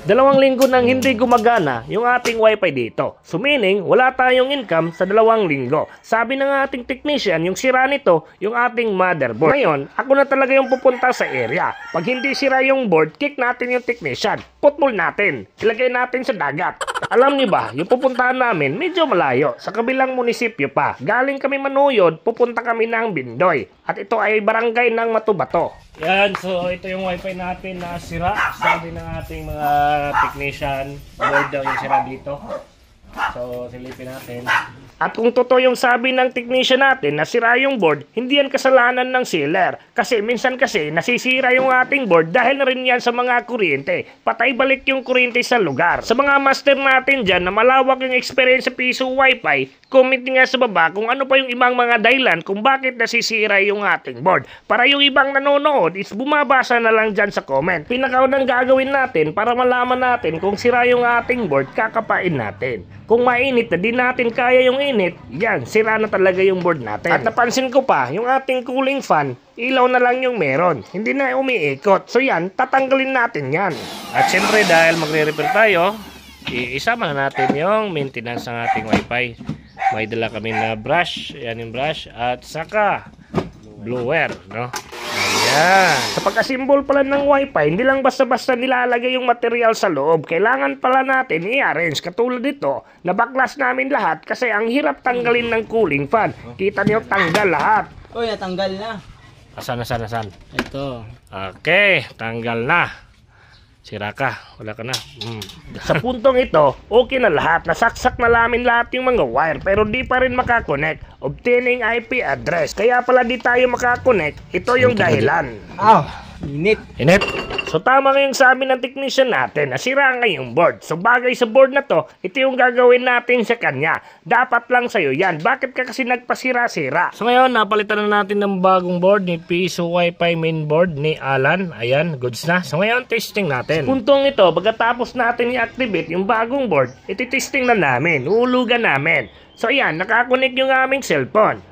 2 linggo nang hindi gumagana yung ating wifi dito. So meaning, wala tayong income sa 2 linggo. Sabi ng ating technician, yung sira nito, yung ating motherboard. Ngayon, ako na talaga yung pupunta sa area. Pag hindi sira yung board, kick natin yung technician. Putbol natin. Ilagay natin sa dagat. Alam niyo ba, yung pupuntahan namin, medyo malayo. Sa kabilang munisipyo pa. Galing kami Manuyod, pupunta kami ng Bindoy. At ito ay barangay ng Matubato. Yan, so ito yung wifi natin na sira. Sabi ng ating mga technician, board daw yung sira dito. So, silipin natin. At kung totoo yung sabi ng technician natin na sira yung board, hindi yan kasalanan ng sealer. Kasi minsan kasi nasisira yung ating board dahil na rin yan sa mga kuryente. Patay balik yung kuryente sa lugar. Sa mga master natin dyan na malawak yung experience sa piso wifi, comment nga sa baba kung ano pa yung ibang mga dahilan kung bakit nasisira yung ating board. Para yung ibang nanonood is bumabasa na lang dyan sa comment. Pinakaunang gagawin natin para malaman natin kung sira yung ating board, kakapain natin. Kung mainit na di natin kaya yung init, yan, sira na talaga yung board natin. At napansin ko pa, yung ating cooling fan, ilaw na lang yung meron. Hindi na umiikot. So yan, tatanggalin natin yan. At syempre dahil magre-repair tayo, isama na natin yung maintenance ng ating wifi. May dala kami na brush, yan yung brush, at saka blower, no? Ayan. Sa pagkasimbol pala ng wifi, hindi lang basta-basta nilalagay yung material sa loob. Kailangan pala natin i-arrange. Katulad dito, nabaklas namin lahat kasi ang hirap tanggalin ng cooling fan. Kita niyo, tanggal lahat. Uy, natanggal na. Asan? Ito. Okay, tanggal na. Sira ka, wala ka na. Sa puntong ito, okay na lahat. Nasaksak na namin lahat yung mga wire pero di pa rin makakonect. Obtaining IP address. Kaya pala di tayo makakonect. Ito yung dahilan. Init. So tama ngayong sabi ng technician natin na sira nga yung board. So bagay sa board na to, ito yung gagawin natin sa kanya. Dapat lang sa'yo yan. Bakit ka kasi nagpasira-sira? So ngayon, napalitan na natin ng bagong board ni Piso Wifi main board ni Alan. Ayan, goods na. So ngayon, testing natin. Puntong ito, pagkatapos natin i-activate yung bagong board, iti-testing na namin. Uulugan namin. So ayan, nakakonect yung aming cellphone.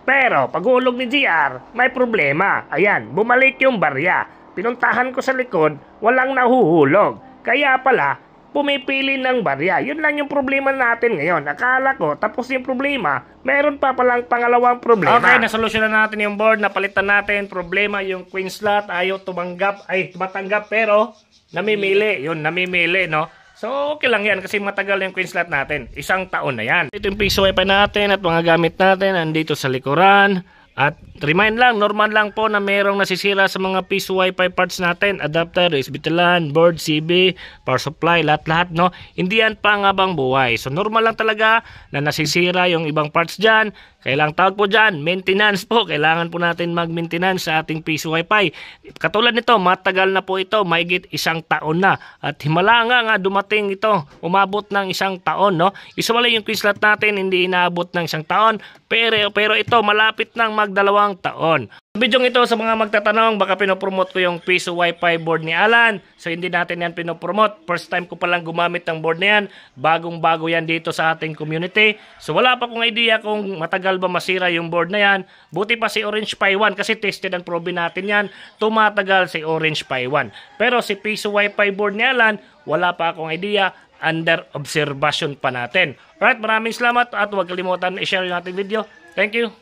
Pero pag hulog ni GR, may problema. Ayan, bumalik yung barya. Pinuntahan ko sa likod, walang nahuhulog. Kaya pala, pumipili ng barya. Yun lang yung problema natin ngayon. Akala ko, tapos yung problema, meron pa palang pangalawang problema. Okay, nasolusyonan natin yung board, napalitan natin. Problema yung queen slot, ayaw tumatanggap, pero namimili. Yun, namimili, no? So, okay lang yan kasi matagal yung queen slot natin. 1 taon na yan. Ito yung piso wifi natin at mga gamit natin andito sa likuran. At remind lang, normal lang po na mayroong nasisira sa mga piso wifi parts natin. Adapter, USB to LAN, board, CB, power supply, lahat-lahat, no? Hindi yan pangabang buhay. So, normal lang talaga na nasisira yung ibang parts dyan. Kailangan tawag po dyan, maintenance po. Kailangan po natin mag-maintenance sa ating piso wifi. Katulad nito, matagal na po ito, mahigit 1 taon na. At himala nga dumating ito, umabot ng 1 taon, no? Usually yung queen slot natin, hindi inaabot ng 1 taon. Pero ito, malapit ng mag2 taon. Video ito sa mga magtatanong, baka pinopromote ko yung piso wifi board ni Alan. So hindi natin yan pinopromote. First time ko palang gumamit ng board na yan. Bagong-bago yan dito sa ating community. So wala pa akong idea kung matagal ba masira yung board na yan. Buti pa si Orange Pi 1 kasi tested and proven natin yan. Tumatagal si Orange Pi 1. Pero si piso wifi board ni Alan, wala pa akong idea. Under observation pa natin. Alright, maraming salamat at huwag kalimutan i-share yung ating video. Thank you.